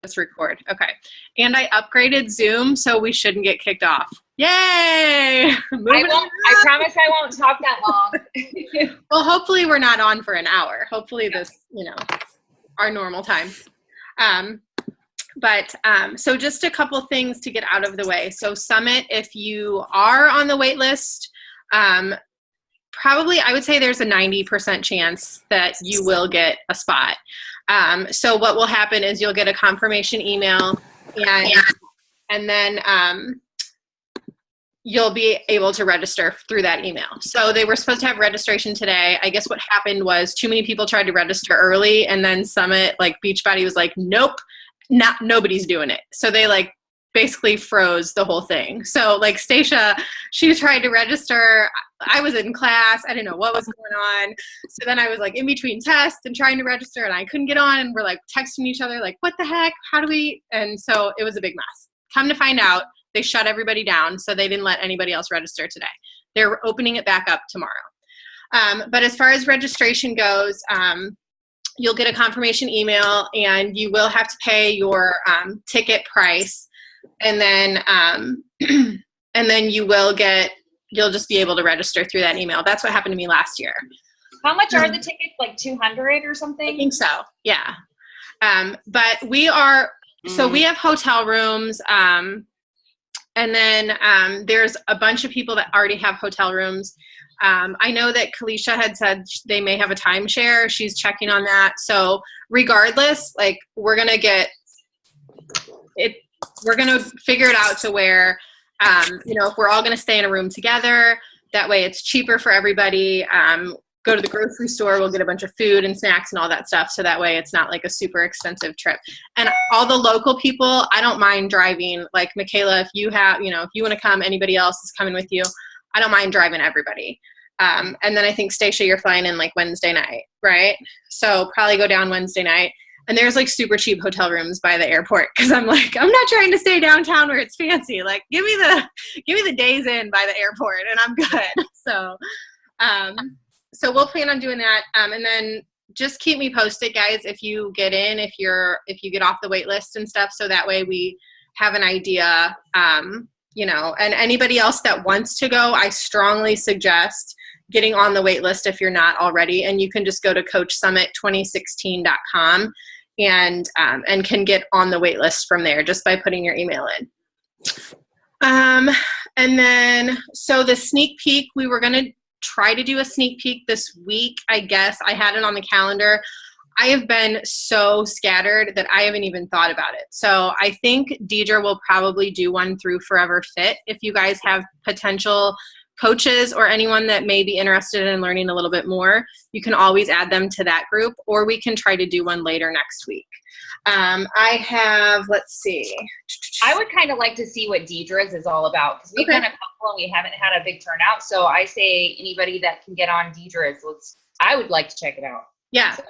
Let's record. Okay. And I upgraded Zoom, so we shouldn't get kicked off. Yay! I promise I won't talk that long. Well, hopefully we're not on for an hour. Hopefully this, our normal time. So just a couple things to get out of the way. So Summit, if you are on the wait list, probably I would say there's a 90% chance that you will get a spot. So what will happen is you'll get a confirmation email and then you'll be able to register through that email. So they were supposed to have registration today. I guess what happened was too many people tried to register early, and then Summit, Beachbody was like, nope, nobody's doing it. So they basically froze the whole thing. So Stacia, she tried to register. I was in class. I didn't know what was going on. So then I was in between tests and trying to register, and I couldn't get on, and we're texting each other what the heck? How do we? And so it was a big mess. Come to find out, they shut everybody down, so they didn't let anybody else register today. They're opening it back up tomorrow. But as far as registration goes, you'll get a confirmation email, and you will have to pay your ticket price, and then you'll just be able to register through that email. That's what happened to me last year. How much are the tickets? 200 or something? I think so. Yeah. But we are. So we have hotel rooms. And then there's a bunch of people that already have hotel rooms. I know that Kalisha had said they may have a timeshare. She's checking on that. So regardless, we're going to get it. We're going to figure it out to where, if we're all going to stay in a room together, that way it's cheaper for everybody. Go to the grocery store, we'll get a bunch of food and snacks and all that stuff. So that way it's not a super expensive trip. And all the local people, I don't mind driving. Mikaela, if you have, if you want to come, anybody else is coming with you, I don't mind driving everybody. And then I think Stacia, you're flying in Wednesday night, right? So probably go down Wednesday night. And there's super cheap hotel rooms by the airport. Cause I'm I'm not trying to stay downtown where it's fancy. Give me the days in by the airport and I'm good. So we'll plan on doing that. And then just keep me posted, guys, if you get in, if you get off the wait list and stuff. So that way we have an idea, and anybody else that wants to go, I strongly suggest getting on the wait list if you're not already. And you can just go to coachsummit2016.com and can get on the wait list from there just by putting your email in. And then, so the sneak peek, we were going to try to do a sneak peek this week. I guess I had it on the calendar. I have been so scattered that I haven't even thought about it. So I think Deidre will probably do one through Forever Fit. If you guys have potential coaches or anyone that may be interested in learning a little bit more, you can always add them to that group, or we can try to do one later next week. I have, let's see. I would kind of like to see what Deidre's is all about, because we've done a couple and we haven't had a big turnout. So I say anybody that can get on Deidre's, I would like to check it out. Yeah. So.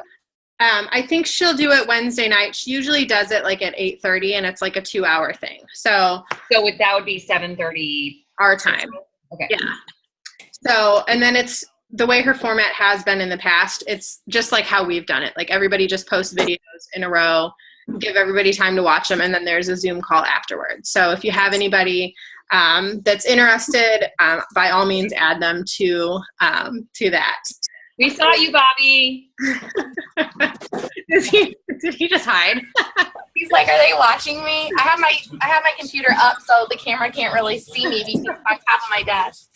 I think she'll do it Wednesday night. She usually does it at 8:30, and it's a 2-hour thing. So that would be 7:30 our time. Okay. Yeah. So, and then it's the way her format has been in the past. It's just how we've done it. Everybody just posts videos in a row, give everybody time to watch them, and then there's a Zoom call afterwards. So if you have anybody that's interested, by all means add them to that. We saw you, Bobby. Did he just hide? He's like, are they watching me? I have my computer up so the camera can't really see me because I'm on top of my desk.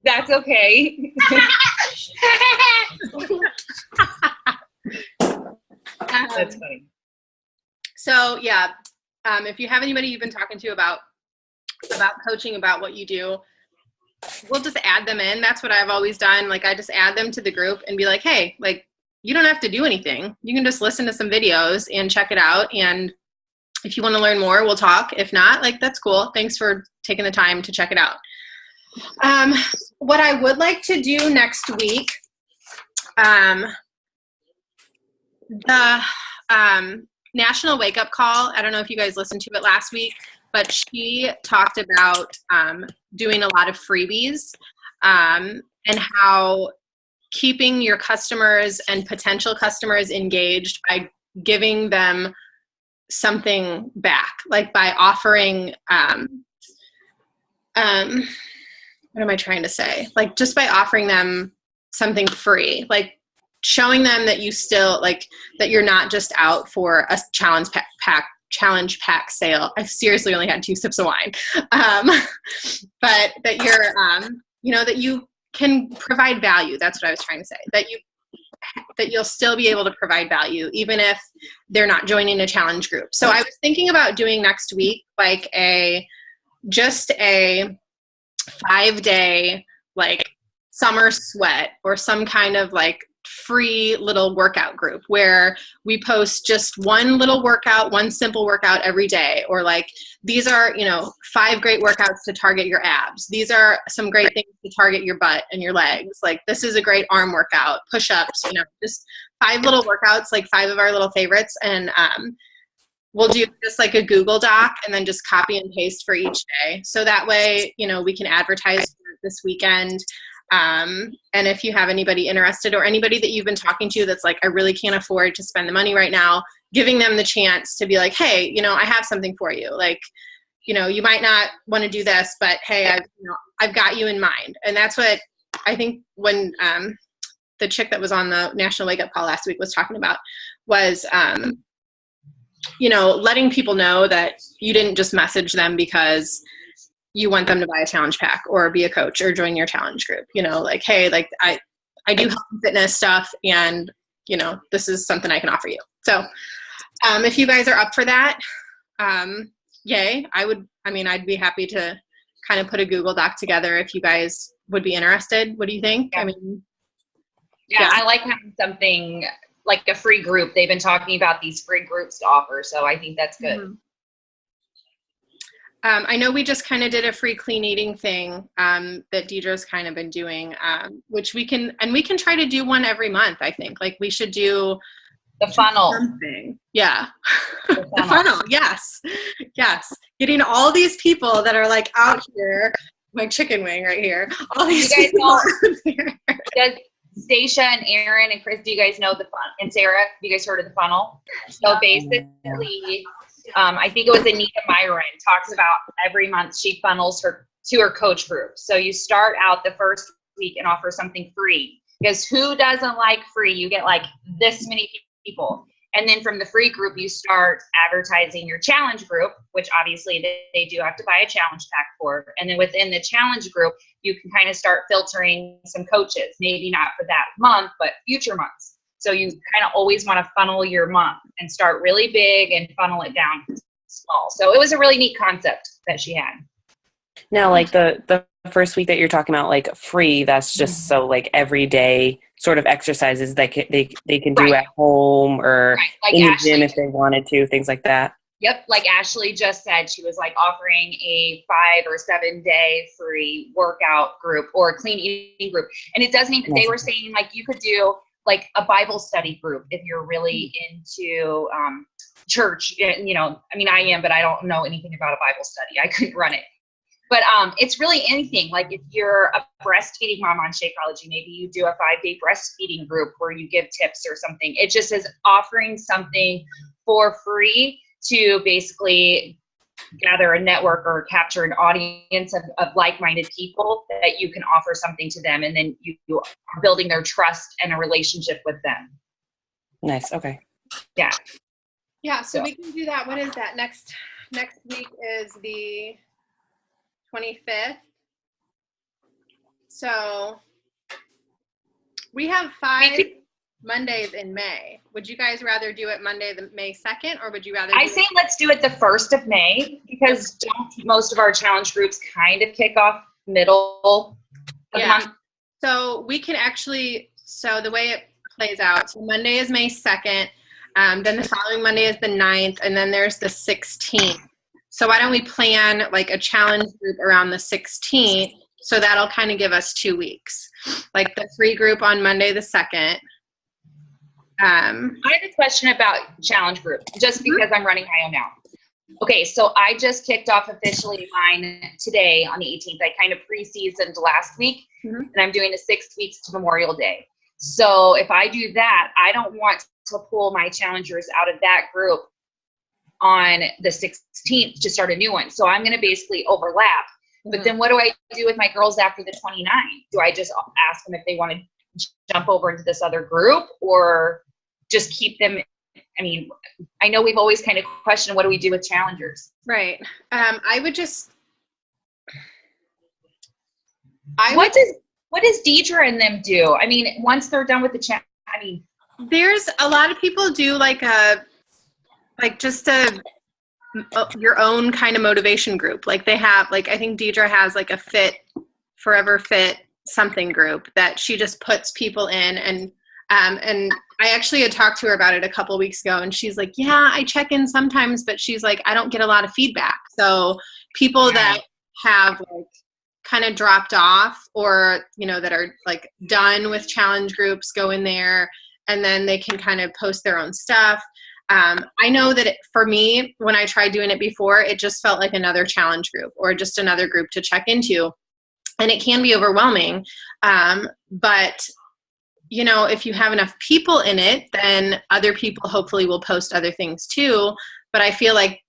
That's okay. That's funny. So yeah, if you have anybody you've been talking to about coaching, about what you do, we'll just add them in. That's what I've always done. I just add them to the group and be hey, you don't have to do anything. You can just listen to some videos and check it out. And if you want to learn more, we'll talk. If not, that's cool. Thanks for taking the time to check it out. What I would like to do next week, the National Wake Up Call, I don't know if you guys listened to it last week, but she talked about doing a lot of freebies and how keeping your customers and potential customers engaged by giving them something back, like by offering, what am I trying to say? Like just by offering them something free, like showing them that you still like, that you're not just out for a challenge pack sale. I've seriously only had 2 sips of wine. But that you're, you know, that you can provide value. That's what I was trying to say, that you'll still be able to provide value even if they're not joining a challenge group. So I was thinking about doing next week, like just a 5-day like summer sweat or some kind of like free little workout group where we post just one little workout, one simple workout every day, or like these are, you know, 5 great workouts to target your abs. These are some great things to target your butt and your legs. Like this is a great arm workout, push-ups, you know, just 5 little workouts, like 5 of our little favorites. And we'll do just like a Google Doc and then just copy and paste for each day. So that way, you know, we can advertise this weekend. And if you have anybody interested or anybody that you've been talking to that's like, I really can't afford to spend the money right now, giving them the chance to be like, hey, you know, I have something for you. Like, you know, you might not want to do this, but hey, I've got you in mind. And that's what I think when the chick that was on the National Wake Up Call last week was talking about was, you know, letting people know that you didn't just message them because you want them to buy a challenge pack or be a coach or join your challenge group, you know, like, hey, like I do health and fitness stuff and, you know, this is something I can offer you. So if you guys are up for that, yay, I'd be happy to kind of put a Google Doc together if you guys would be interested. What do you think? Yeah. I mean, yeah, I like having something like a free group. They've been talking about these free groups to offer, so I think that's good. Mm-hmm. I know we just kind of did a free clean eating thing that Deidre's kind of been doing, which we can try to do one every month. I think like we should do the funnel. Something. Yeah. The funnel. Yes. Yes. Getting all these people that are like out here, my chicken wing right here. All these people. Does Stacia and Aaron and Chris, do you guys know the funnel? And Sarah, have you guys heard of the funnel? So basically, I think it was Anita Myron talks about every month she funnels her to her coach group. So you start out the first week and offer something free, because who doesn't like free? You get like this many people. And then from the free group, you start advertising your challenge group, which obviously they do have to buy a challenge pack for. And then within the challenge group, you can kind of start filtering some coaches, maybe not for that month, but future months. So you kind of always want to funnel your month and start really big and funnel it down small. So it was a really neat concept that she had. Now, like the first week that you're talking about, like free, that's just so like everyday sort of exercises that they can do at home or like in the Ashley, gym if they wanted to, things like that. Yep, like Ashley just said, she was like offering a 5 or 7 day free workout group or a clean eating group. And it doesn't even, they were saying like you could do like a Bible study group if you're really into church. You know, I mean, I am, but I don't know anything about a Bible study. I couldn't run it. But it's really anything. Like if you're a breastfeeding mom on Shakeology, maybe you do a 5-day breastfeeding group where you give tips or something. It just is offering something for free to basically gather a network or capture an audience of like-minded people that you can offer something to them. And then you are building their trust and a relationship with them. Nice. Okay. Yeah. Yeah. So we can do that. What is that? Next week is the 25th. So we have 5 Mondays in May. Would you guys rather do it Monday, the May 2nd, or would you rather? I say let's do it the 1st of May, because don't most of our challenge groups kind of kick off middle of the month? So we can actually, so the way it plays out, so Monday is May 2nd, then the following Monday is the 9th, and then there's the 16th. So why don't we plan like a challenge group around the 16th? So that'll kind of give us 2 weeks. Like the free group on Monday the 2nd. I have a question about challenge group, just because I'm running IO now. Okay, so I just kicked off officially mine today on the 18th. I kind of pre-seasoned last week, and I'm doing the 6 weeks to Memorial Day. So if I do that, I don't want to pull my challengers out of that group on the 16th to start a new one. So I'm going to basically overlap. But then what do I do with my girls after the 29th? Do I just ask them if they want to jump over into this other group or just keep them? I mean, I know we've always kind of questioned, what do we do with challengers? Right. I would just. What does Deidre and them do? I mean, once they're done with the challenge, I mean. There's a lot of people do like just your own kind of motivation group. Like they have, like, I think Deidre has like a forever fit something group that she just puts people in. And I actually had talked to her about it a couple weeks ago, and she's like, yeah, I check in sometimes, but she's like, I don't get a lot of feedback. So people that have like kind of dropped off, or, you know, that are like done with challenge groups, go in there and then they can kind of post their own stuff. I know that for me, when I tried doing it before, it just felt like another challenge group or just another group to check into. And it can be overwhelming. But, you know, if you have enough people in it, then other people hopefully will post other things too. But I feel like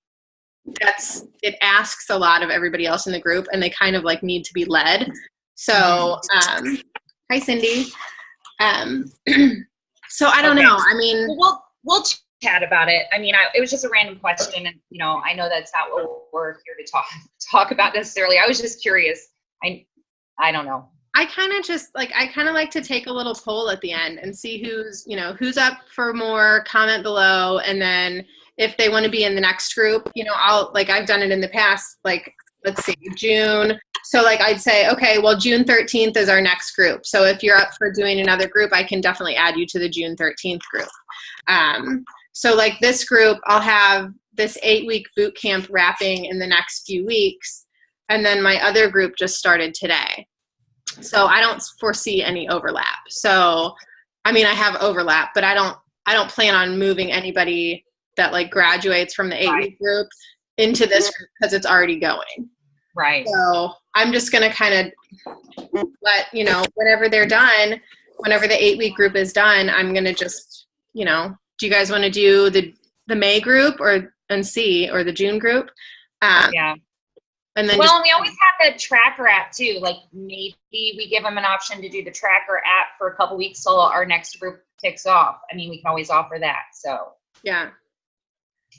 it asks a lot of everybody else in the group, and they kind of like need to be led. So, hi, Cindy. So I don't know. I mean, we'll chat about it. I mean, it was just a random question, and you know, I know that's not what we're here to talk about necessarily. I was just curious. I don't know. I kind of like to take a little poll at the end and see who's up for more, comment below, and then if they want to be in the next group, you know, I've done it in the past, like, let's see, June. So like I'd say, okay, well, June 13th is our next group. So if you're up for doing another group, I can definitely add you to the June 13th group. So like this group, I'll have this 8-week boot camp wrapping in the next few weeks. And then my other group just started today. So I don't foresee any overlap. So, I mean, I have overlap, but I don't plan on moving anybody that like graduates from the 8-week group into this group because it's already going. Right. So I'm just going to kind of let, you know, whenever they're done, whenever the 8-week group is done, I'm going to just, you know, do you guys want to do the May group or the June group? Yeah. And then we always have the tracker app too. Like maybe we give them an option to do the tracker app for a couple weeks till our next group kicks off. I mean, we can always offer that. So yeah.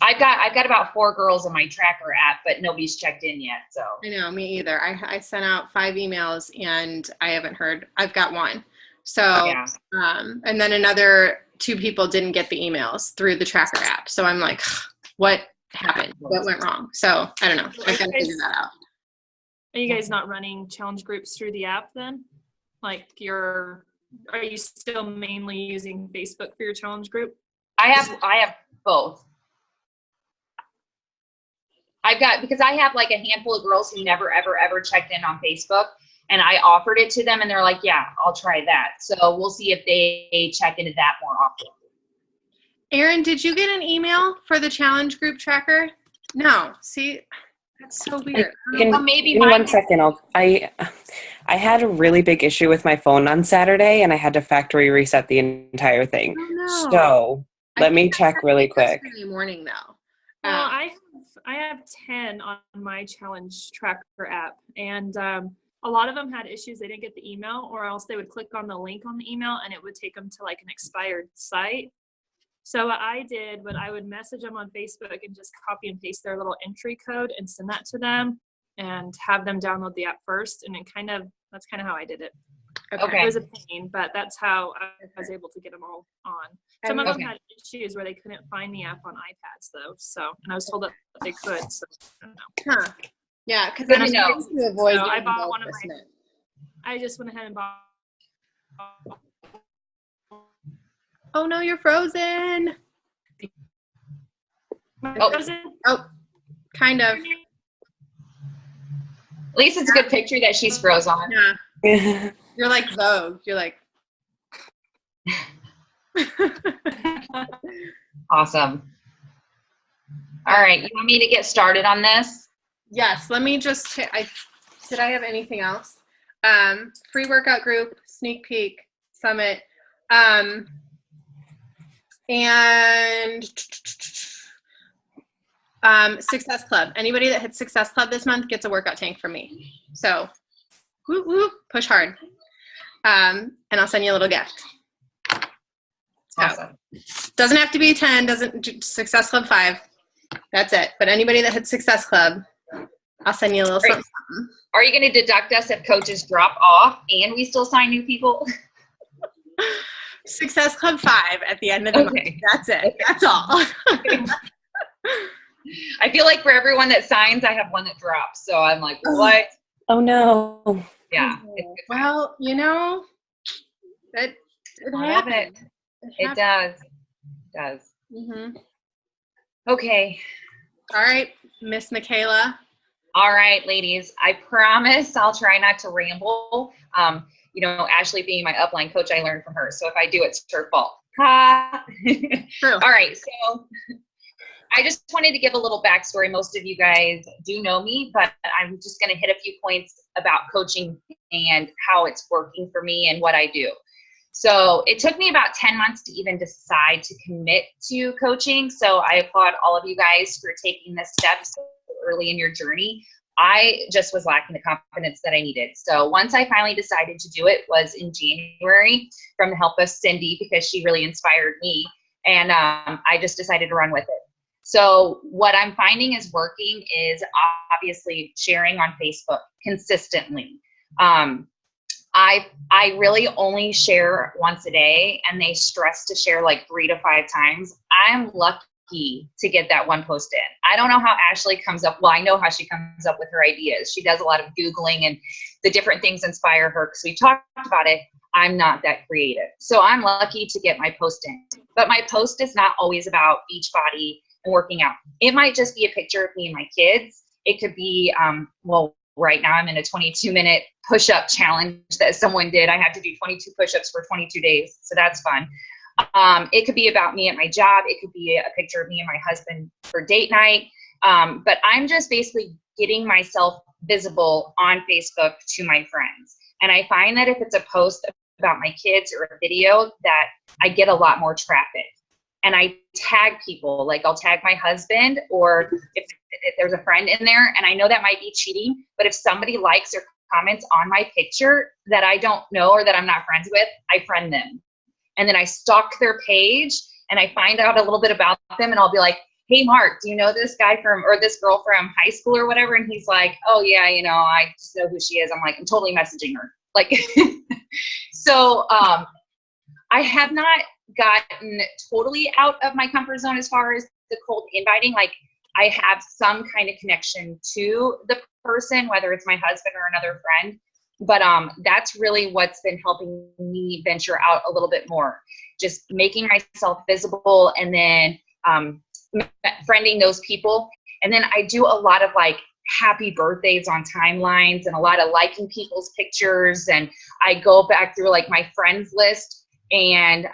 I've got about 4 girls in my tracker app, but nobody's checked in yet. So I know, me either. I sent out 5 emails and I haven't heard. I've got 1. So yeah. And then another 2 people didn't get the emails through the tracker app. So I'm like, what happened? What went wrong? So I don't know. I've got to figure that out. Are you guys not running challenge groups through the app then? Like are you still mainly using Facebook for your challenge group? I have both. Because I have like a handful of girls who never, ever checked in on Facebook, and I offered it to them and they're like, yeah, I'll try that. So we'll see if they check into that more often. Erin, did you get an email for the challenge group tracker? No. See, that's so weird. Well, maybe give me 1 second. I had a really big issue with my phone on Saturday, and I had to factory reset the entire thing. Oh, no. So let me check really quick. Yesterday morning, though. Well, I have 10 on my challenge tracker app, and a lot of them had issues. They didn't get the email, or else they would click on the link on the email and it would take them to like an expired site. So what I did, I would message them on Facebook and just copy and paste their little entry code and send that to them and have them download the app first. And that's kind of how I did it. Okay. It was a pain, but that's how I was able to get them all on. Some of them had issues where they couldn't find the app on iPads though. So, and I was told that they could. So I don't know. Huh. Yeah, because I know. To avoid so I bought one of I just went ahead and bought. Oh no, you're frozen. Frozen? Oh, kind of. At least it's a good picture that she's froze on. Yeah. You're like Vogue. You're like. Awesome. All right. You want me to get started on this? Yes. Let me just. Did I have anything else? Free workout group, sneak peek, summit, and Success Club. Anybody that hits Success Club this month gets a workout tank from me. So, whoop, whoop, push hard. And I'll send you a little gift. So, Awesome. doesn't have to be 10, Success Club 5. That's it. But anybody that hits Success Club, I'll send you a little something. Are you going to deduct us if coaches drop off and we still sign new people? Success Club 5 at the end of the month. That's it. That's all. I feel like for everyone that signs, I have one that drops. So I'm like, what? Oh no. Yeah. Well, you know, it happens. It does. It does. Mm-hmm. Okay. All right, Miss Mikaela. All right, ladies. I promise I'll try not to ramble. You know, Ashley being my upline coach, I learned from her. So if I do, it's her fault. Ha! True. All right. So I just wanted to give a little backstory. Most of you guys do know me, but I'm just going to hit a few points about coaching and how it's working for me and what I do. So it took me about 10 months to even decide to commit to coaching. So I applaud all of you guys for taking this step so early in your journey. I just was lacking the confidence that I needed. So once I finally decided to do it was in January from the help of Cindy, because she really inspired me. And I just decided to run with it. So what I'm finding is working is obviously sharing on Facebook consistently. I really only share once a day, and they stress to share like 3 to 5 times. I'm lucky to get that one post in. I don't know how Ashley comes up. Well, I know how she comes up with her ideas. She does a lot of Googling, and the different things inspire her because we talked about it. I'm not that creative. So I'm lucky to get my post in. But my post is not always about Beachbody and working out. It might just be a picture of me and my kids. It could be, well, right now I'm in a 22-minute push-up challenge that someone did. I had to do 22 push-ups for 22 days. So that's fun. It could be about me at my job. It could be a picture of me and my husband for date night. But I'm just basically getting myself visible on Facebook to my friends. And I find that if it's a post about my kids or a video, that I get a lot more traffic. And I tag people, like I'll tag my husband, or if there's a friend in there, and I know that might be cheating, but if somebody likes or comments on my picture that I don't know or that I'm not friends with, I friend them. And then I stalk their page and I find out a little bit about them, and I'll be like, hey, Mark, do you know this guy from, or this girl from high school or whatever? And he's like, oh yeah, you know, I just know who she is. I'm like, I'm totally messaging her. Like, so I have not gotten totally out of my comfort zone as far as the cold inviting. Like, I have some kind of connection to the person, whether it's my husband or another friend. But that's really what's been helping me venture out a little bit more, just making myself visible, and then friending those people. And then I do a lot of like happy birthdays on timelines and a lot of liking people's pictures. And I go back through like my friends list and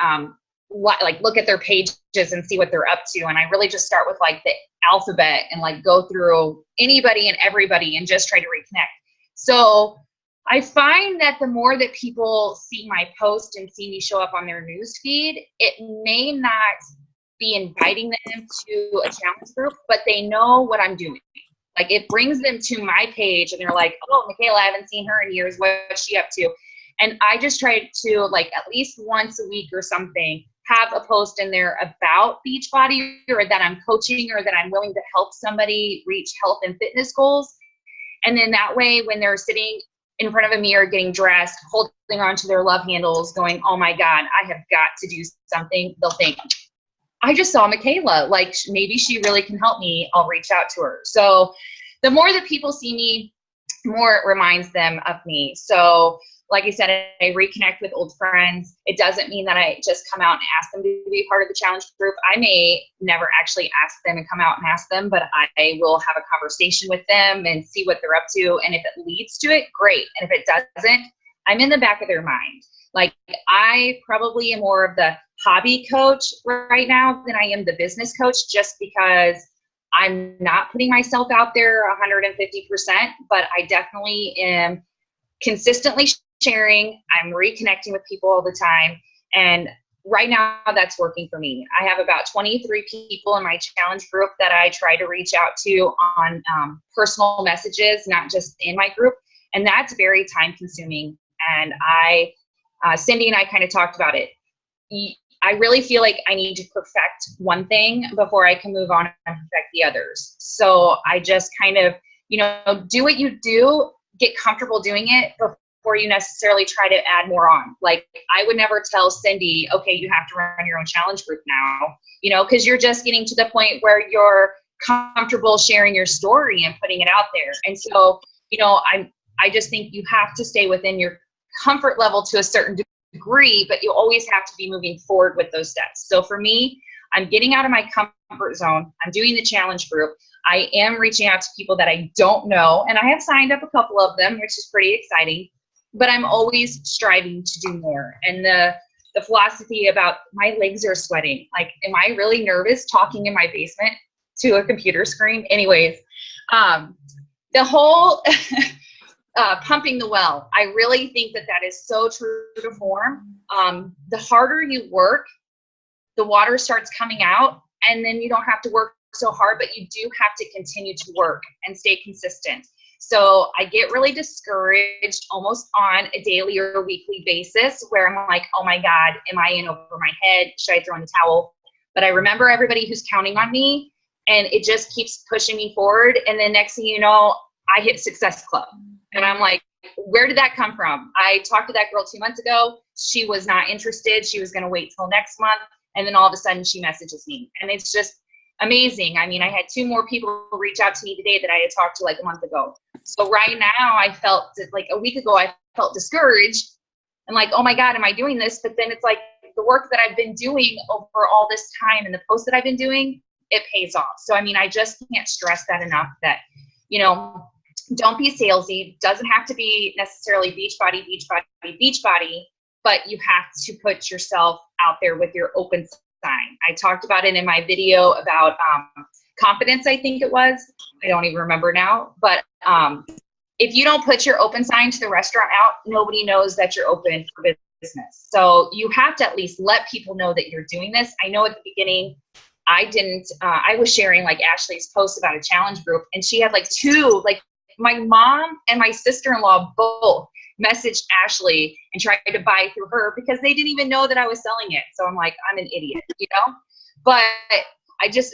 like look at their pages and see what they're up to. And I really just start with like the alphabet and like go through anybody and everybody and just try to reconnect. So I find that the more that people see my post and see me show up on their news feed, it may not be inviting them to a challenge group, but they know what I'm doing. Like, it brings them to my page and they're like, oh, Mikaela, I haven't seen her in years. What's she up to? And I just try to, like, at least once a week or something, have a post in there about Beachbody, or that I'm coaching, or that I'm willing to help somebody reach health and fitness goals. And then that way, when they're sitting in front of a mirror getting dressed, holding onto their love handles, going, oh my God, I have got to do something, they'll think, I just saw Mikaela, like maybe she really can help me, I'll reach out to her. So the more that people see me, more it reminds them of me. So like I said, I reconnect with old friends. It doesn't mean that I just come out and ask them to be part of the challenge group. I may never actually ask them and come out and ask them, but I will have a conversation with them and see what they're up to. And if it leads to it, great. And if it doesn't, I'm in the back of their mind. Like, I probably am more of the hobby coach right now than I am the business coach, just because I'm not putting myself out there 150%, but I definitely am consistently sharing. I'm reconnecting with people all the time. And right now that's working for me. I have about 23 people in my challenge group that I try to reach out to on personal messages, not just in my group. And that's very time consuming. And Cindy and I kind of talked about it. I really feel like I need to perfect one thing before I can move on and perfect the others. So I just kind of, do what you do, get comfortable doing it before you necessarily try to add more on. Like, I would never tell Cindy, okay, you have to run your own challenge group now, because you're just getting to the point where you're comfortable sharing your story and putting it out there. And so, I just think you have to stay within your comfort level to a certain degree, but you always have to be moving forward with those steps. So for me, I'm getting out of my comfort zone. I'm doing the challenge group. I am reaching out to people that I don't know, and I have signed up a couple of them, which is pretty exciting, but I'm always striving to do more. And the philosophy about my legs are sweating, like, am I really nervous talking in my basement to a computer screen? Anyways, the whole pumping the well, I really think that is so true to form. The harder you work, the water starts coming out, and then you don't have to work so hard, but you do have to continue to work and stay consistent. So I get really discouraged almost on a daily or weekly basis where I'm like, oh my God, am I in over my head? Should I throw in the towel? But I remember everybody who's counting on me, and it just keeps pushing me forward. And then next thing you know, I hit Success Club. And I'm like, where did that come from? I talked to that girl 2 months ago. She was not interested. She was going to wait till next month. And then all of a sudden she messages me. And it's just amazing. I mean, I had 2 more people reach out to me today that I had talked to like a month ago. So right now I felt like a week ago, I felt discouraged and like, oh my God, am I doing this? But then it's like the work that I've been doing over all this time and the posts that I've been doing, it pays off. So, I mean, I just can't stress that enough that, don't be salesy. Doesn't have to be necessarily beach body, but you have to put yourself out there with your open sign. I talked about it in my video about confidence, I think it was. I don't even remember now. But if you don't put your open sign to the restaurant out, nobody knows that you're open for business. So you have to at least let people know that you're doing this. I know at the beginning, I didn't, I was sharing like Ashley's post about a challenge group, and she had like 2, like my mom and my sister-in-law both messaged Ashley and tried to buy through her because they didn't even know that I was selling it. So I'm like, I'm an idiot, but I just,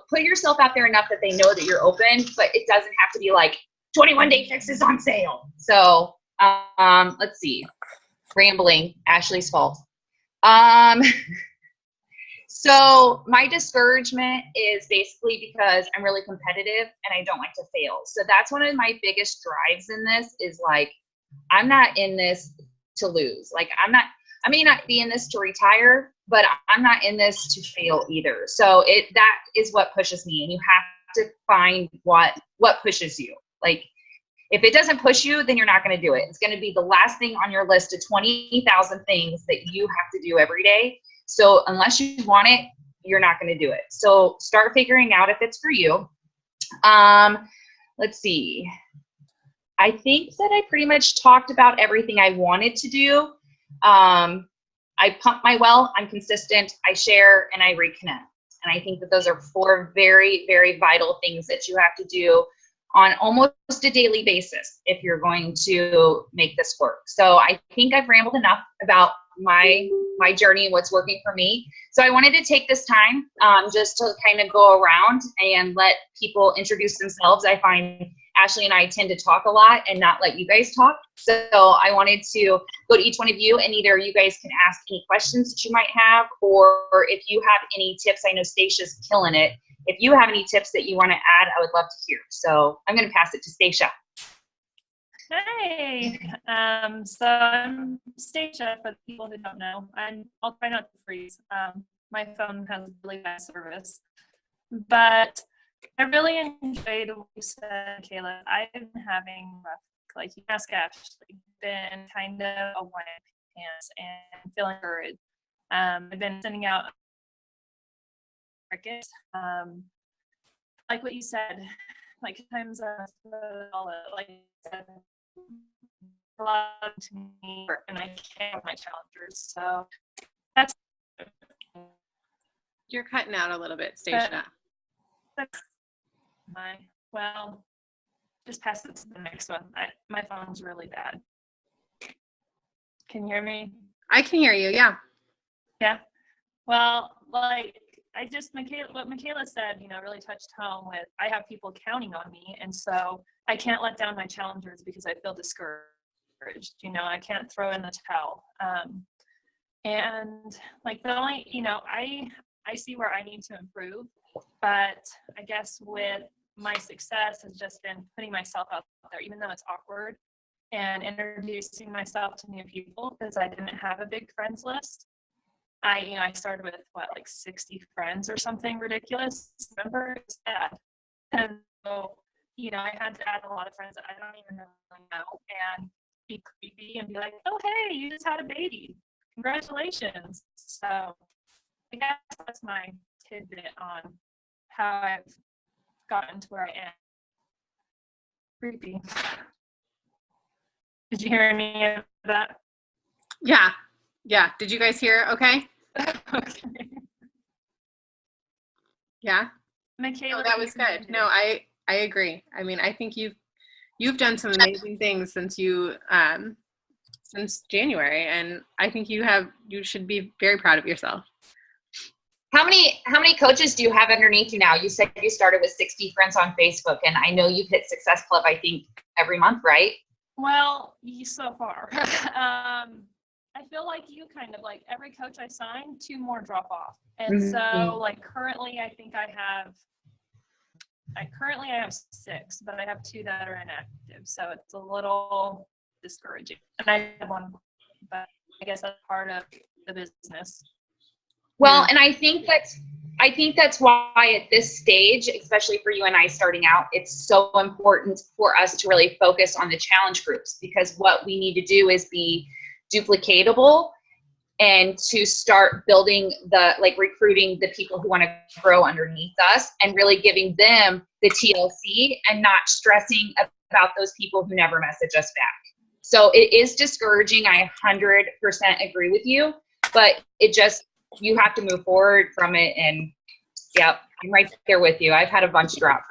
put yourself out there enough that they know that you're open, but it doesn't have to be like 21-day fixes on sale. So, let's see, rambling, Ashley's fault. So my discouragement is basically because I'm really competitive and I don't like to fail. So that's one of my biggest drives in this is like, I'm not in this to lose. Like I may not be in this to retire, but I'm not in this to fail either. So that is what pushes me, and you have to find what pushes you. Like if it doesn't push you, then you're not going to do it. It's going to be the last thing on your list of 20,000 things that you have to do every day. So unless you want it, you're not going to do it. So start figuring out if it's for you. Let's see. I think that I pretty much talked about everything I wanted to do. I pump my well, I'm consistent, I share, and I reconnect. And I think that those are 4 very, very vital things that you have to do on almost a daily basis if you're going to make this work. So I think I've rambled enough about my journey and what's working for me. So I wanted to take this time just to kind of go around and let people introduce themselves. I find Ashley and I tend to talk a lot and not let you guys talk. So I wanted to go to each one of you, and either you guys can ask any questions that you might have, or if you have any tips. I know Stacia's killing it. If you have any tips that you want to add, I would love to hear. So I'm going to pass it to Stacia. Hey, so I'm Stacia for the people who don't know, and I'll try not to freeze. My phone has really bad service, but I really enjoyed what you said, Mikaela. I've been having rough, like you ask Ashley, been kind of a one pants and feeling encouraged. I've been sending out crickets, like what you said, like times like you said, a lot to me, and I can't my challengers. So that's You're cutting out a little bit, Stacia. Well, just pass it to the next one. My phone's really bad. Can you hear me? I can hear you, yeah. Yeah. Well, like what Mikaela said, really touched home with, I have people counting on me. And so I can't let down my challengers because I feel discouraged. I can't throw in the towel. And like the only, I see where I need to improve, but I guess with my success has just been putting myself out there, even though it's awkward, and introducing myself to new people because I didn't have a big friends list. I started with 60 friends or something ridiculous. Remember, it's sad. And so, I had to add a lot of friends that I don't even really know and be creepy and be like, oh, hey, you just had a baby. Congratulations. So I guess that's my tidbit on how I've gotten to where I am. Creepy. Did you hear any of that? Yeah. Did you guys hear? Okay. Okay. Yeah. Mikaela, that was good. No, I agree. I mean, I think you've done some amazing things since January, and I think you should be very proud of yourself. How many coaches do you have underneath you now? You said you started with 60 friends on Facebook, and I know you've hit Success Club, I think, every month, right? Well, so far. I feel like you kind of like every coach I sign, 2 more drop off. And so currently I think I have 6, but I have 2 that are inactive. So it's a little discouraging. And I have 1, but I guess that's part of the business. Well, and I think that's why at this stage, especially for you and I starting out, it's so important for us to really focus on the challenge groups, because what we need to do is be duplicatable and to start building recruiting the people who want to grow underneath us and really giving them the TLC and not stressing about those people who never message us back. So it is discouraging. I 100% agree with you, but you have to move forward from it. And yeah, I'm right there with you. I've had a bunch drop.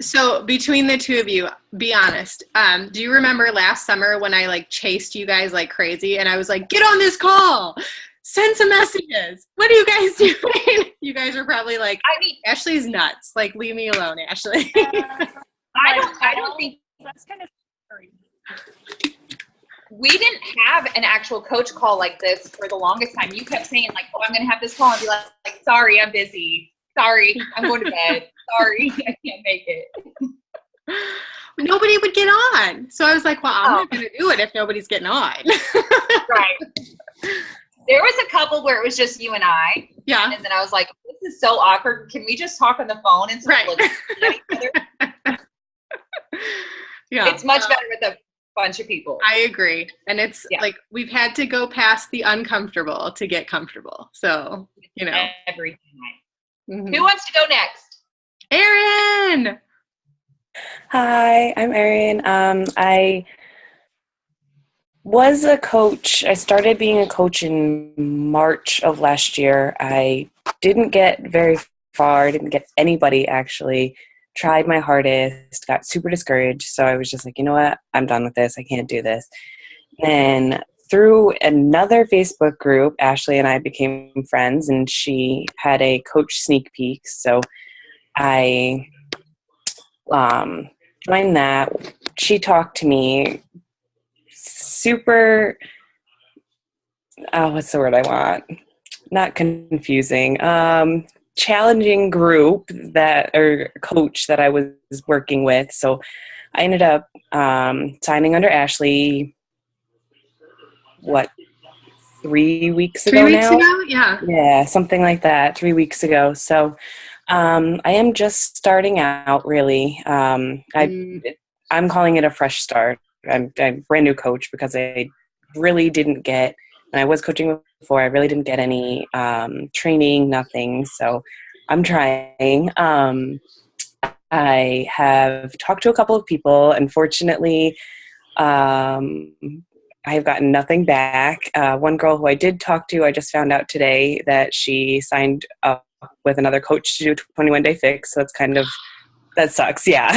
So between the two of you, be honest. Do you remember last summer when I chased you guys like crazy and I was like, get on this call, send some messages. What are you guys doing? You guys are probably like, Ashley's nuts. Leave me alone, Ashley. I don't think that's kind of scary. We didn't have an actual coach call like this for the longest time. You kept saying oh, I'm going to have this call, and be like, sorry, I'm busy. Sorry, I'm going to bed. Sorry, I can't make it. Nobody would get on. So I was like, well, I'm not going to do it if nobody's getting on. Right. There was a couple where it was just you and I. Yeah. And then I was like, this is so awkward. Can we just talk on the phone instead of looking at each other? Yeah. It's much better with a bunch of people. I agree. And it's we've had to go past the uncomfortable to get comfortable. So, Every time. Mm-hmm. Who wants to go next? Erin! Hi, I'm Erin. I was a coach. I started being a coach in March of last year. I didn't get very far. Didn't get anybody, actually. Tried my hardest. Got super discouraged. So I was just like, you know what? I'm done with this. I can't do this. And through another Facebook group, Ashley and I became friends, and she had a coach sneak peek. So I joined that. She talked to me. Super, what's the word I want? Not confusing. Challenging group or coach that I was working with. So I ended up signing under Ashley. 3 weeks ago 3 weeks now? ago? Yeah. Yeah, something like that, 3 weeks ago. So I am just starting out, really. I'm calling it a fresh start. I'm a brand new coach because I really didn't get, and I was coaching before, I really didn't get any training, nothing. So I'm trying. I have talked to a couple of people. Unfortunately, I have gotten nothing back. One girl who I did talk to, I just found out today that she signed up with another coach to do 21 Day Fix. So it's kind of, that sucks. Yeah.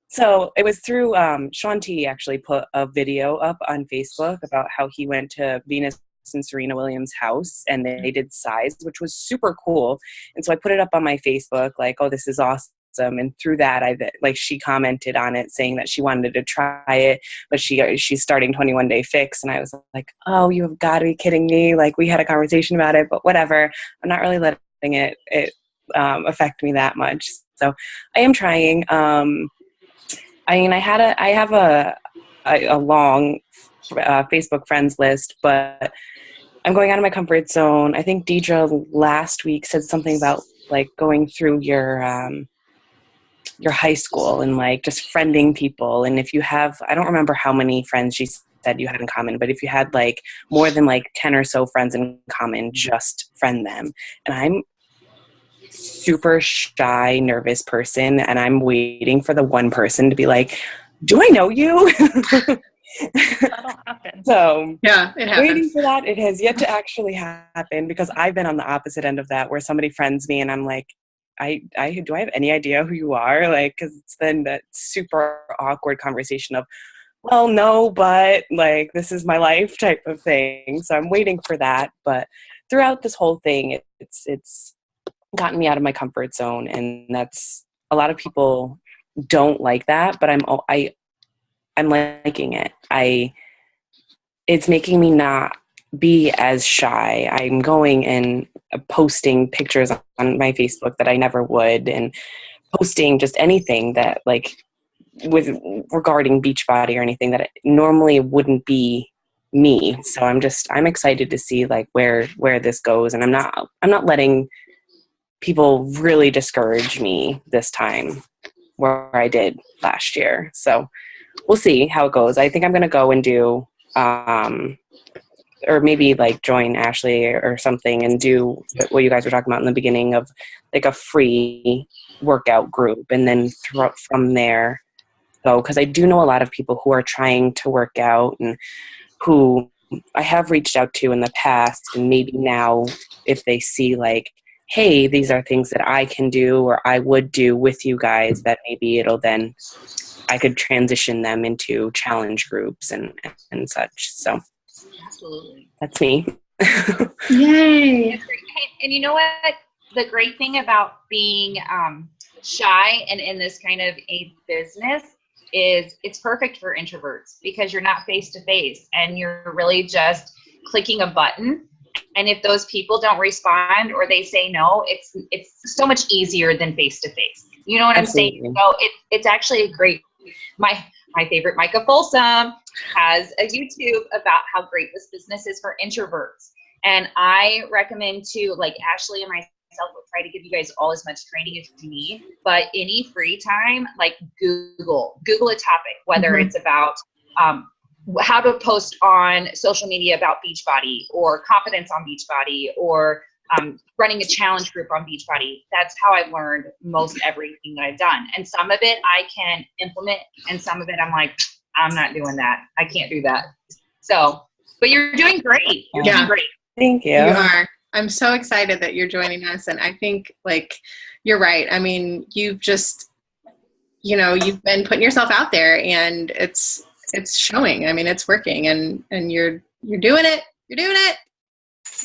So it was through Sean T actually put a video up on Facebook about how he went to Venus and Serena Williams' house and they did size, which was super cool. And so I put it up on my Facebook like, oh, this is awesome. And through that, she commented on it saying that she wanted to try it, but she's starting 21 Day Fix. And I was like, oh, you have got to be kidding me. Like, we had a conversation about it, but whatever. I'm not really letting it affect me that much. So I am trying. I mean, I have a long Facebook friends list, but I'm going out of my comfort zone. I think Deidre last week said something about like going through your high school and like just friending people. And if you have, I don't remember how many friends she said you had in common, but if you had like more than like 10 or so friends in common, just friend them. And I'm super shy, nervous person, and I'm waiting for the one person to be like, do I know you? That'll happen. So yeah, it happens. Waiting for that. It has yet to actually happen because I've been on the opposite end of that where somebody friends me and I'm like, do I have any idea who you are? Like, because it's then that super awkward conversation of, well, no, but like, this is my life type of thing. So I'm waiting for that. But throughout this whole thing, it's gotten me out of my comfort zone. And that's, a lot of people don't like that, but I'm liking it. It's making me not be as shy. I'm going and posting pictures on my Facebook that I never would, and posting just anything that like regarding Beachbody or anything that normally wouldn't be me. So I'm excited to see like where this goes, and I'm not letting people really discourage me this time where I did last year. So we'll see how it goes. I think I'm going to go and do or maybe like join Ashley or something and do what you guys were talking about in the beginning of like a free workout group, and then from there go, because I do know a lot of people who are trying to work out and who I have reached out to in the past, and maybe now if they see like, hey, these are things that I can do or I would do with you guys, that maybe it'll then I could transition them into challenge groups and such. So Absolutely. that's me. Yay. And you know what? The great thing about being shy and in this kind of a business is it's perfect for introverts because you're not face to face and you're really just clicking a button. And if those people don't respond or they say no, it's so much easier than face to face. You know what Absolutely. I'm saying? So it's actually a great. My favorite Micah Folsom has a YouTube about how great this business is for introverts. And I recommend to, like, Ashley and myself will try to give you guys all as much training as you need, but any free time, like Google a topic, whether it's about how to post on social media about Beachbody or confidence on Beachbody or running a challenge group on Beachbody. That's how I've learned most everything that I've done. And some of it I can implement, and some of it I'm like, I'm not doing that. I can't do that. So, but you're doing great. You're doing great. Thank you. You are. I'm so excited that you're joining us. And I think like, you're right. I mean, you've just, you've been putting yourself out there and it's showing. I mean, it's working and you're doing it. You're doing it.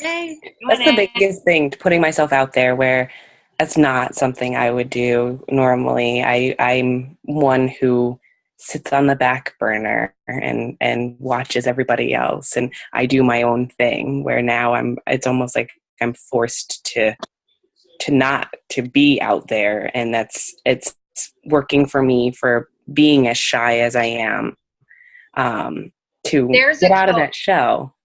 Yay. That's the biggest thing, putting myself out there, where that's not something I would do normally. I'm one who sits on the back burner and watches everybody else, and I do my own thing, where now it's almost like I'm forced to be out there, and it's working for me for being as shy as I am, to get out of that shell.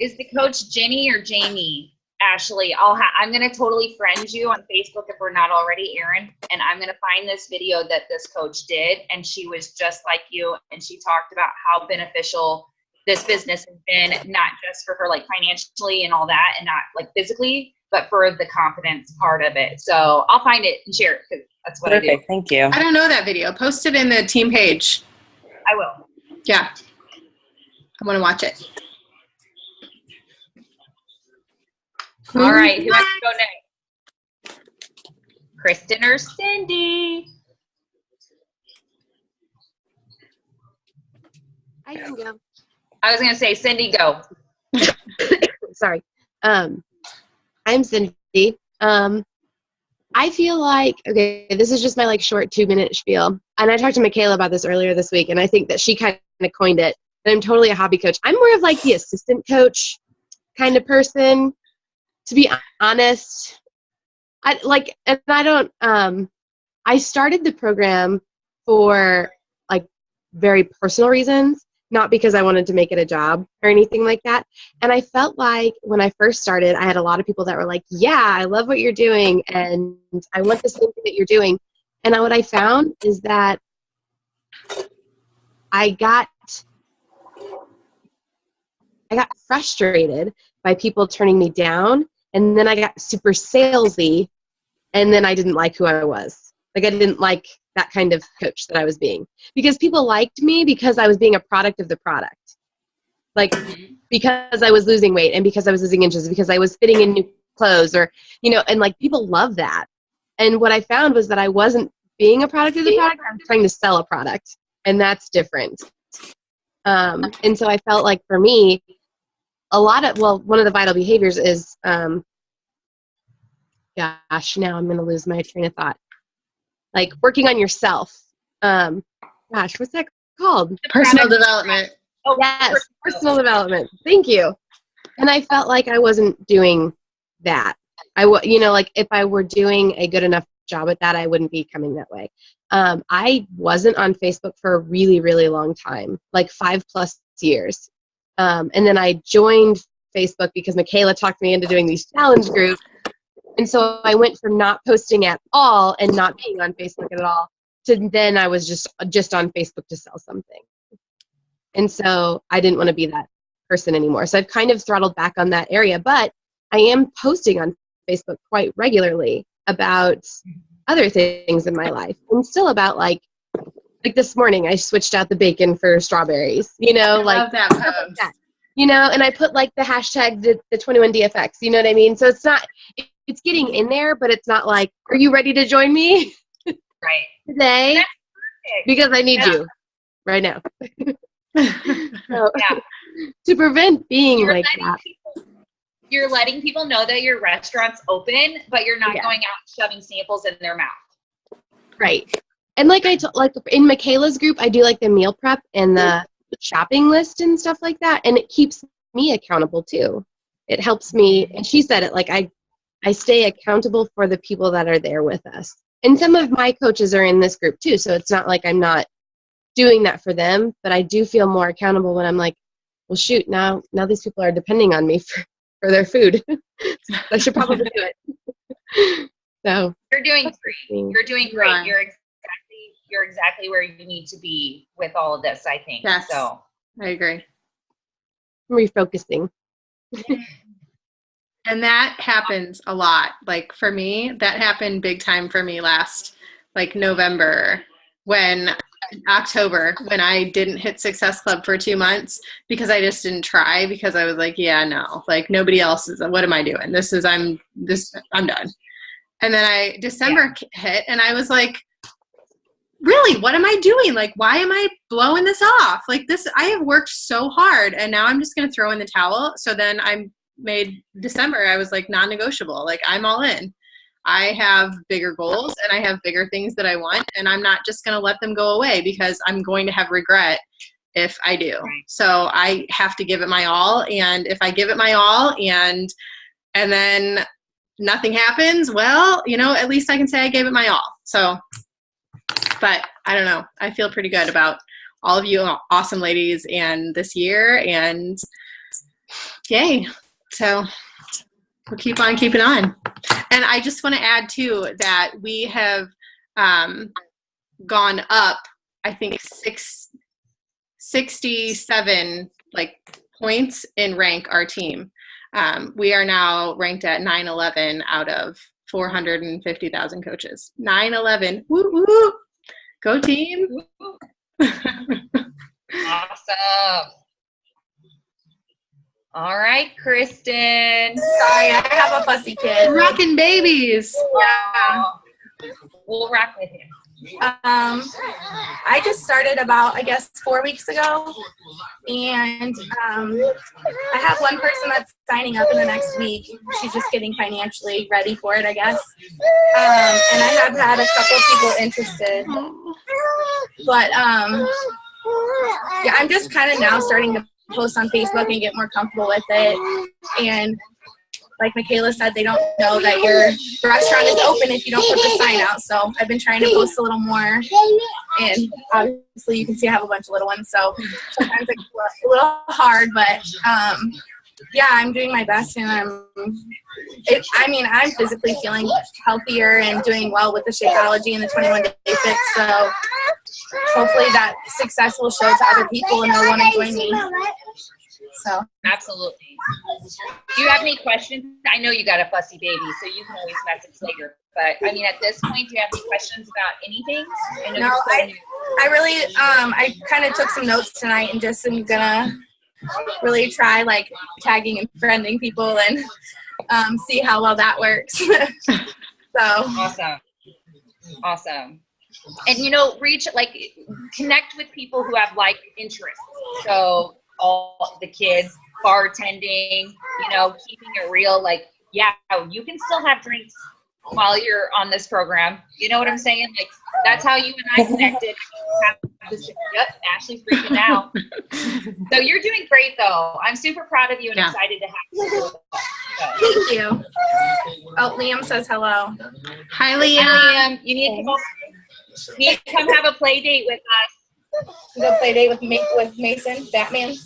Is the coach Jenny or Jamie? Ashley, I'm going to totally friend you on Facebook if we're not already, Erin, and I'm going to find this video that this coach did, and she was just like you, and she talked about how beneficial this business has been, not just for her like financially and all that, and not like physically, but for the confidence part of it. So I'll find it and share it because that's what I do. Thank you. I don't know that video. Post it in the team page. I will. Yeah. I want to watch it. All right, who wants to go next? Kristen or Cindy? I can go. I was going to say, Cindy, go. Sorry. I'm Cindy. I feel like, okay, this is just my like short 2-minute spiel. And I talked to Mikaela about this earlier this week, and I think that she kind of coined it. And I'm totally a hobby coach. I'm more of like the assistant coach kind of person, to be honest. I started the program for like very personal reasons, not because I wanted to make it a job or anything like that. And I felt like when I first started, I had a lot of people that were like, yeah, I love what you're doing, and I want the same thing that you're doing. And what I found is that I got frustrated by people turning me down, and then I got super salesy, and then I didn't like who I was. Like, I didn't like that kind of coach that I was being, because people liked me because I was being a product of the product. Like, because I was losing weight, and because I was losing inches, because I was fitting in new clothes, or, and like people love that. And what I found was that I wasn't being a product of the product, I was trying to sell a product, and that's different. And so I felt like for me, one of the vital behaviors is, now I'm going to lose my train of thought. Like working on yourself. What's that called? Personal development. Oh, Yes, personal development. Thank you. And I felt like I wasn't doing that. Like if I were doing a good enough job at that, I wouldn't be coming that way. I wasn't on Facebook for a really, really long time, like 5+ years. And then I joined Facebook because Mikaela talked me into doing these challenge groups. And so I went from not posting at all and not being on Facebook at all to then I was just on Facebook to sell something. And so I didn't want to be that person anymore. So I've kind of throttled back on that area, but I am posting on Facebook quite regularly about other things in my life, and still about like this morning I switched out the bacon for strawberries, I love that post. And I put like the hashtag the 21DFX, you know what I mean? So it's getting in there, but it's not like, are you ready to join me right today? That's perfect. Because I need you right now. So, Yeah. to prevent being like that. You're letting people know that your restaurant's open, but you're not going out shoving samples in their mouth. Right. And like like in Mikaela's group, I do like the meal prep and the shopping list and stuff like that, and it keeps me accountable too. It helps me, and she said it, like I stay accountable for the people that are there with us. And some of my coaches are in this group too, so it's not like I'm not doing that for them, but I do feel more accountable when I'm like, well, shoot, now these people are depending on me for their food. So I should probably do it. So you're doing great. You're doing great. Right. You're exactly where you need to be with all of this, I think. Yes. So I agree. I'm refocusing. And that happens a lot. Like for me, that happened big time for me last November, October, when I didn't hit Success Club for 2 months because I just didn't try, because I was like, yeah, no, like nobody else is, what am I doing? I'm done. And then December hit, and I was like, really, what am I doing? Like, why am I blowing this off? Like I have worked so hard, and now I'm just going to throw in the towel. So then I made December, I was like, non-negotiable. Like, I'm all in. I have bigger goals, and I have bigger things that I want, and I'm not just going to let them go away because I'm going to have regret if I do. So I have to give it my all. And if I give it my all and then nothing happens, well, at least I can say I gave it my all. So, but I don't know. I feel pretty good about all of you awesome ladies and this year, and yay. So we'll keep on keeping on. And I just want to add too that we have gone up, I think 67 points in rank, our team. We are now ranked at 911 out of 450,000 coaches. 911. Woo woo. Go team. awesome. All right, Kristen. Sorry, I have a fussy kid. Rocking babies. Yeah. We'll rock with him. I just started about, I guess, 4 weeks ago, and I have one person that's signing up in the next week. She's just getting financially ready for it, I guess. And I have had a couple people interested, but yeah, I'm just kind of now starting to post on Facebook and get more comfortable with it. And like Mikaela said, they don't know that your restaurant is open if you don't put the sign out. So I've been trying to post a little more. And obviously you can see I have a bunch of little ones. So sometimes it's a little hard, but yeah, I'm doing my best. And I'm physically feeling healthier and doing well with the Shakeology and the 21-day fix. So hopefully that success will show to other people and they'll want to join me. So Absolutely. Do you have any questions? I know you got a fussy baby, so you can always message later. But I mean, at this point, do you have any questions about anything? I really, I kind of took some notes tonight and just am gonna really try like tagging and friending people and see how well that works. So awesome. And connect with people who have like interests. So all the kids, bartending, keeping it real. Like, yeah, you can still have drinks while you're on this program. You know what I'm saying? Like, that's how you and I connected. Yep, Ashley's freaking out. So you're doing great, though. I'm super proud of you and excited to have you. Thank you. Oh, Liam says hello. Hi, Liam. Liam, you need to come have a play date with us. Go play date with Mason, Batman.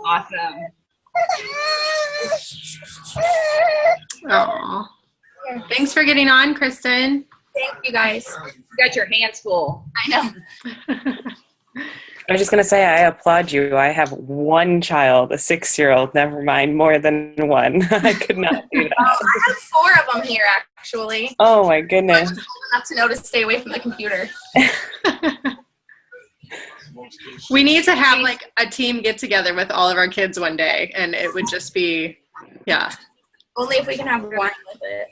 Awesome. Oh, thanks for getting on, Kristen. Thank you, guys. You got your hands full. I know. I was just going to say, I applaud you. I have one child, a 6-year-old, never mind more than one. I could not do that. I have 4 of them here, actually. Oh, my goodness. I'm just old enough to know to stay away from the computer. We need to have like a team get together with all of our kids one day, and it would just be, yeah. Only if we can have wine with it.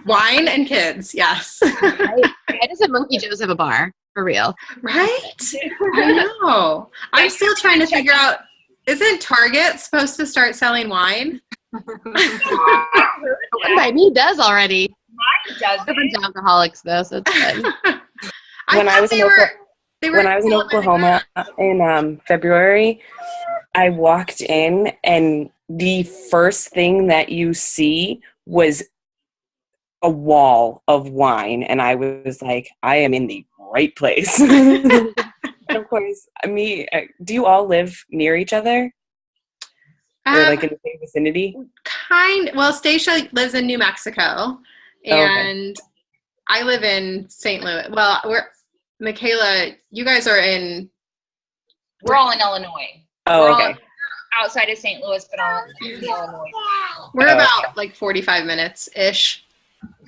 Wine and kids, yes. Right? Why doesn't Monkey Joe's have a bar? For real. Right? I know. I'm still trying to figure out, isn't Target supposed to start selling wine? One by me does already. Mine does. A bunch of alcoholics though, so it's good. When I was in Oklahoma in February, I walked in and the first thing that you see was a wall of wine. And I was like, I am in the right place. And of course, do you all live near each other? Or like in the same vicinity? Well, Stacia lives in New Mexico, and I live in St. Louis. Well, Mikaela, you guys are we're all in Illinois. Oh, okay. Outside of St. Louis, but all in Illinois. We're about like 45 minutes-ish.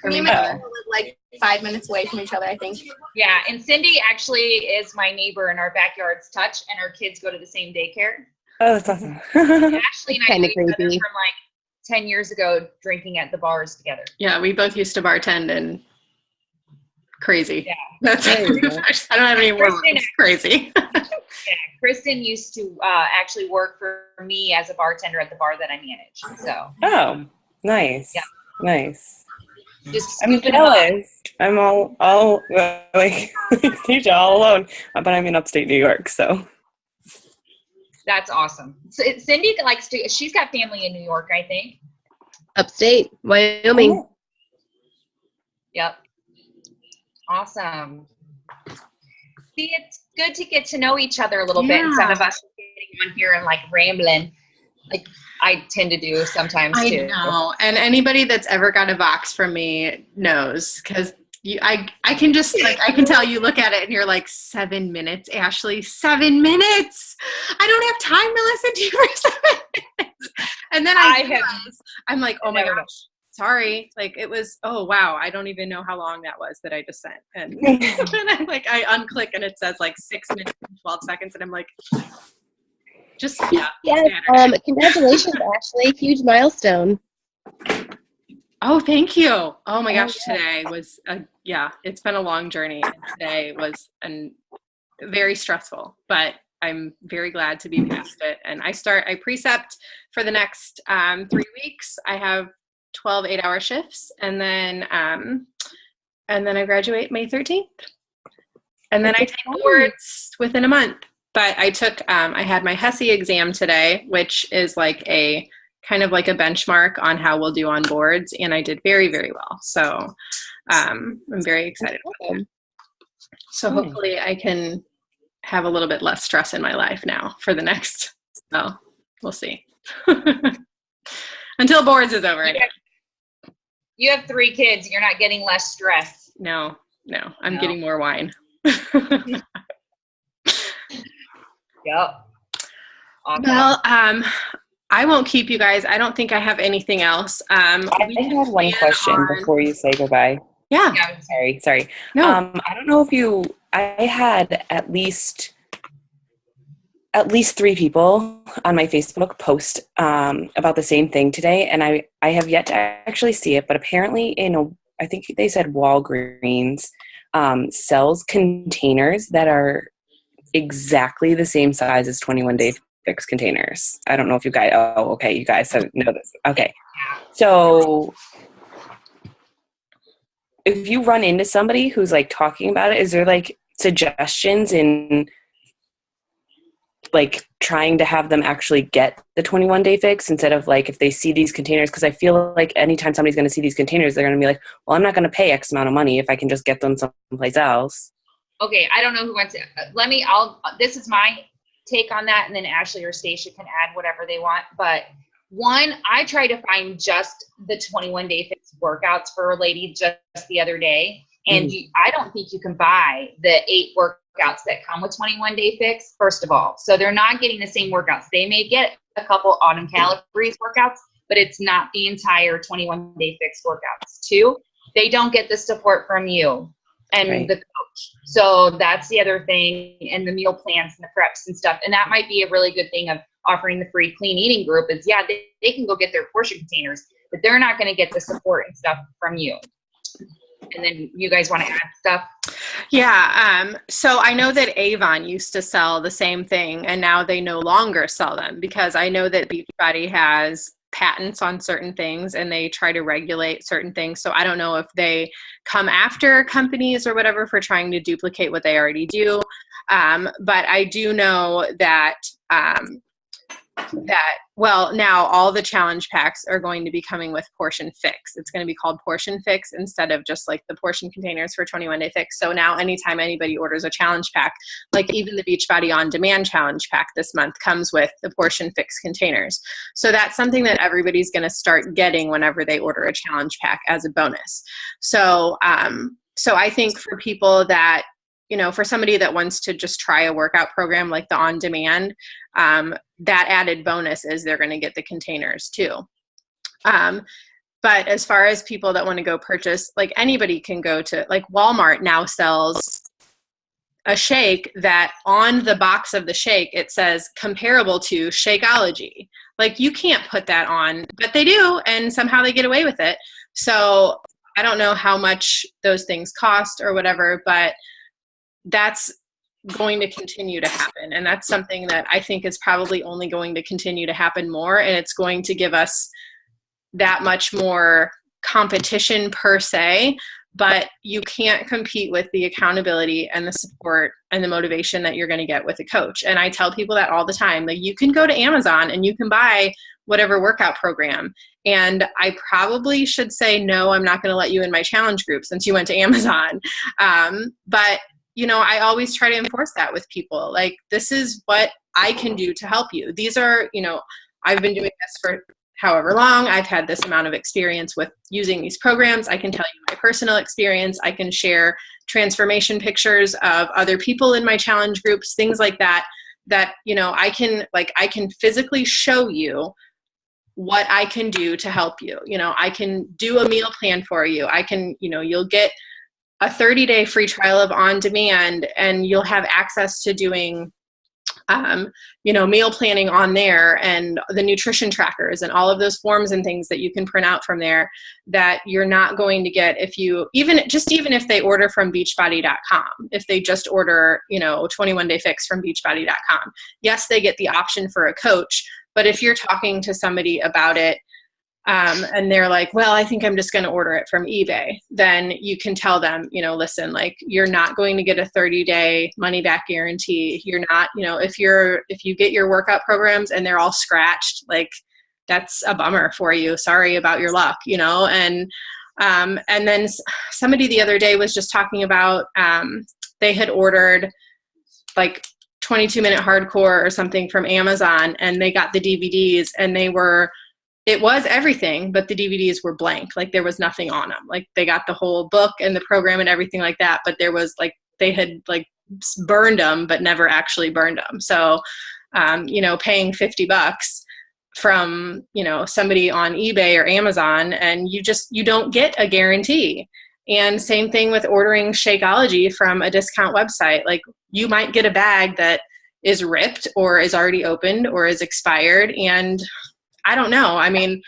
Me and Mikaela live like 5 minutes away from each other, I think. Yeah, and Cindy actually is my neighbor, and our backyards touch, and our kids go to the same daycare. Oh, that's awesome. Ashley and I Kinda knew each other creepy. from like 10 years ago drinking at the bars together. Yeah, we both used to bartend, and crazy. Yeah. That's I don't have any words. It's crazy. Yeah, Kristen used to actually work for me as a bartender at the bar that I manage. So. Oh, nice. Yeah. Nice. Just I'm jealous. I'm all like Stacia all alone, but I'm in upstate New York, so. That's awesome. So Cindy she's got family in New York, I think. Upstate, Wyoming. Yep. Awesome. See, it's good to get to know each other a little bit instead of us getting on here and like rambling, like I tend to do sometimes too. I know. And anybody that's ever got a box from me knows, because I can just I can tell you look at it and you're like, 7 minutes, Ashley, 7 minutes. I don't have time to listen to you for 7 minutes. And then I'm like, oh my gosh, sorry. Like it was, oh wow, I don't even know how long that was that I just sent. And, and I'm like, I unclick and it says like 6 minutes and 12 seconds. And I'm like, just, yeah. Yes, congratulations, Ashley. Huge milestone. Oh, thank you. Oh my gosh, today was, it's been a long journey. And today was very stressful, but I'm very glad to be past it. And I precept for the next 3 weeks. I have 12 8-hour shifts, and then I graduate May 13th. And then I take boards within a month. But I took, I had my HESI exam today, which is like a kind of like a benchmark on how we'll do on boards. And I did very, very well. So I'm very excited about that. So hopefully I can have a little bit less stress in my life now for the next, well, we'll see. Until boards is over. You have 3 kids. You're not getting less stress. No, I'm getting more wine. Yep. Awesome. Well, I won't keep you guys. I don't think I have anything else. I have one question before you say goodbye. Yeah. Sorry. No. I don't know if I had at least 3 people on my Facebook post about the same thing today, and I have yet to actually see it, but apparently I think they said Walgreens sells containers that are exactly the same size as 21-day fix containers. I don't know if you guys, you guys know this. Okay. So if you run into somebody who's like talking about it, is there like suggestions in like trying to have them actually get the 21-day fix instead of like if they see these containers? Because I feel like anytime somebody's going to see these containers, they're going to be like, well, I'm not going to pay X amount of money if I can just get them someplace else. Okay, I don't know who wants to. This is my take on that, and then Ashley or Stacia can add whatever they want. But one, I try to find just the 21-day fix workouts for a lady just the other day, and I don't think you can buy the 8 workouts that come with 21-day fix, first of all. So they're not getting the same workouts. They may get a couple autumn calories workouts, but it's not the entire 21-day fix workouts. 2, they don't get the support from you and the coach. So that's the other thing, and the meal plans and the preps and stuff. And that might be a really good thing of offering the free clean eating group is, they can go get their portion containers, but they're not going to get the support and stuff from you. And then you guys want to add stuff? Yeah. So I know that Avon used to sell the same thing, and now they no longer sell them because I know that Beachbody has patents on certain things and they try to regulate certain things. So I don't know if they come after companies or whatever for trying to duplicate what they already do. But I do know that now all the challenge packs are going to be coming with Portion Fix. It's going to be called Portion Fix instead of just like the portion containers for 21-day fix. So now anytime anybody orders a challenge pack, like even the Beachbody On Demand challenge pack this month comes with the Portion Fix containers. So that's something that everybody's going to start getting whenever they order a challenge pack as a bonus. So I think for people that, for somebody that wants to just try a workout program like the On Demand, that added bonus is they're going to get the containers too. But as far as people that want to go purchase, like anybody can go to, like Walmart now sells a shake that on the box of the shake, it says comparable to Shakeology. Like you can't put that on, but they do, and somehow they get away with it. So I don't know how much those things cost or whatever, but that's going to continue to happen. And that's something that I think is probably only going to continue to happen more. And it's going to give us that much more competition per se, but you can't compete with the accountability and the support and the motivation that you're going to get with a coach. And I tell people that all the time, like you can go to Amazon and you can buy whatever workout program. And I probably should say, no, I'm not going to let you in my challenge group since you went to Amazon. But I always try to enforce that with people. Like, this is what I can do to help you. These are, I've been doing this for however long. I've had this amount of experience with using these programs. I can tell you my personal experience. I can share transformation pictures of other people in my challenge groups, things like that, I can physically show you what I can do to help you. You know, I can do a meal plan for you. I can, you know, you'll get a 30-day free trial of On Demand, and you'll have access to doing, you know, meal planning on there, and the nutrition trackers and all of those forms and things that you can print out from there that you're not going to get if you, even if they order from beachbody.com, if they just order, you know, 21 Day Fix from beachbody.com. Yes, they get the option for a coach, but if you're talking to somebody about it, and they're like, well, I think I'm just going to order it from eBay, then you can tell them, you know, listen, like, you're not going to get a 30-day money back guarantee. You're not, you know, if you get your workout programs and they're all scratched, like, that's a bummer for you. Sorry about your luck, you know? And then somebody the other day was just talking about, they had ordered like 22-minute hardcore or something from Amazon, and they got the DVDs, and it was everything, but the DVDs were blank. Like, there was nothing on them. Like, they got the whole book and the program and everything like that, but there was like, they had like burned them, but never actually burned them. So, you know, paying $50 from, you know, somebody on eBay or Amazon, and you don't get a guarantee. And same thing with ordering Shakeology from a discount website. Like, you might get a bag that is ripped or is already opened or is expired, and I don't know. I mean,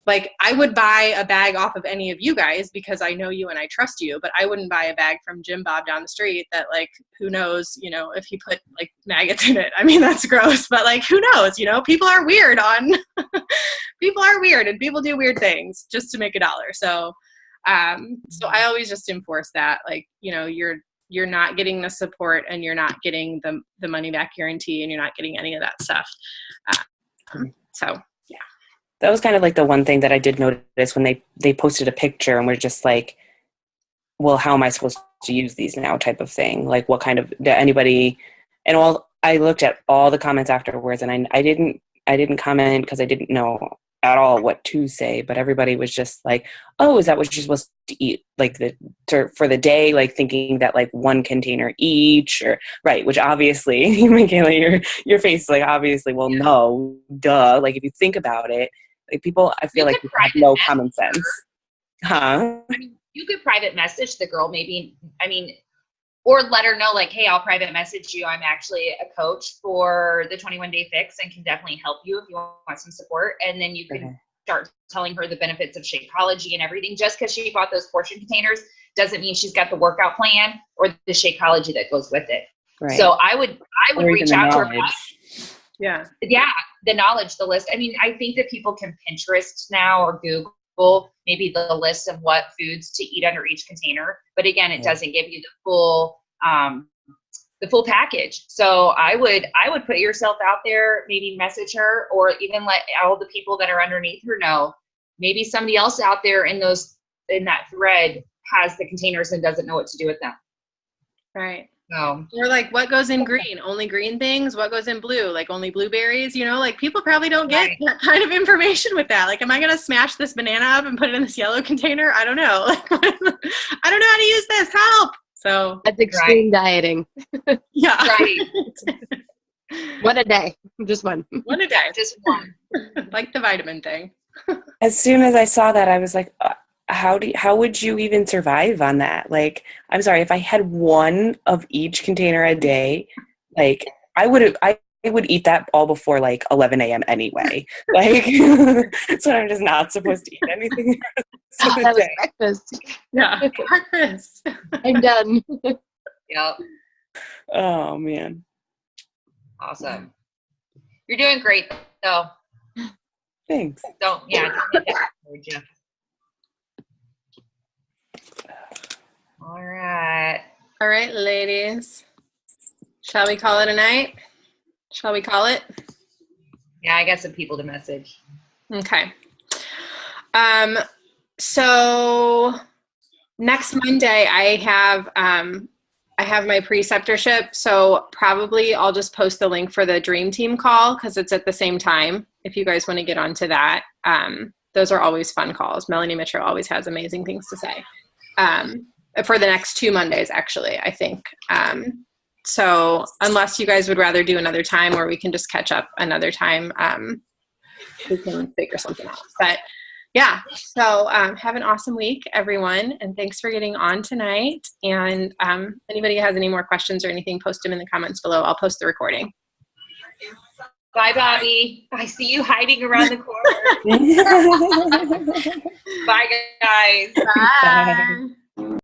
like, I would buy a bag off of any of you guys because I know you and I trust you, but I wouldn't buy a bag from Jim Bob down the street that, like, who knows, you know, if he put like maggots in it. I mean, that's gross, but like, who knows, you know, people are weird people are weird, and people do weird things just to make $1. So I always just enforce that, like, you know, you're not getting the support, and you're not getting the money back guarantee, and you're not getting any of that stuff. So that was kind of like the one thing that I did notice when they posted a picture and we're just like, well, how am I supposed to use these now type of thing? Like, what kind of, anybody, and I looked at all the comments afterwards, and I didn't comment because I didn't know at all what to say, but everybody was just like, oh, is that what you're supposed to eat? Like for the day, like thinking that like one container each, or right. Which obviously, Mikaela, your face is like, obviously, well, no, duh. Like, if you think about it, like, people, I feel like people have no common sense. Huh? I mean, you could private message the girl, maybe, I mean, or let her know, like, hey, I'll private message you. I'm actually a coach for the 21 Day Fix and can definitely help you if you want some support. And then you can start telling her the benefits of Shakeology and everything. Just because she bought those portion containers doesn't mean she's got the workout plan or the Shakeology that goes with it. Right. So I would reach out to her. Yeah, the knowledge, the list. I mean, I think that people can Pinterest now or Google maybe the list of what foods to eat under each container. But again, it doesn't give you the full package. So I would put yourself out there, maybe message her, or even let all the people that are underneath her know. Maybe somebody else out there in that thread has the containers and doesn't know what to do with them. Right. So, or like, what goes in green? Only green things? What goes in blue? Like, only blueberries? You know, like, people probably don't get that kind of information with that. Like, am I going to smash this banana up and put it in this yellow container? I don't know. Like, I don't know how to use this. Help. So that's extreme dieting. Yeah. Right. One a day. Just one. One a day. Just one. Like the vitamin thing. As soon as I saw that, I was like, how would you even survive on that? Like, I'm sorry, if I had one of each container a day, like, I would eat that all before like 11 a.m. anyway. Like, so I'm just not supposed to eat anything. That was breakfast. Yeah, breakfast. I'm done. Yep. Oh man. Awesome. You're doing great though. Thanks. Don't let that discourage you. All right, ladies. Shall we call it a night? Shall we call it? Yeah, I got some people to message. Okay. So next Monday I have my preceptorship, so probably I'll just post the link for the Dream Team call because it's at the same time. If you guys want to get onto that, those are always fun calls. Melanie Mitchell always has amazing things to say. For the next 2 Mondays, actually, I think. So unless you guys would rather do another time, or we can just catch up another time, we can figure something out. But yeah, so have an awesome week, everyone, and thanks for getting on tonight. And anybody has any more questions or anything, post them in the comments below. I'll post the recording. Bye, Bobby. I see you hiding around the corner. Bye, guys. Bye.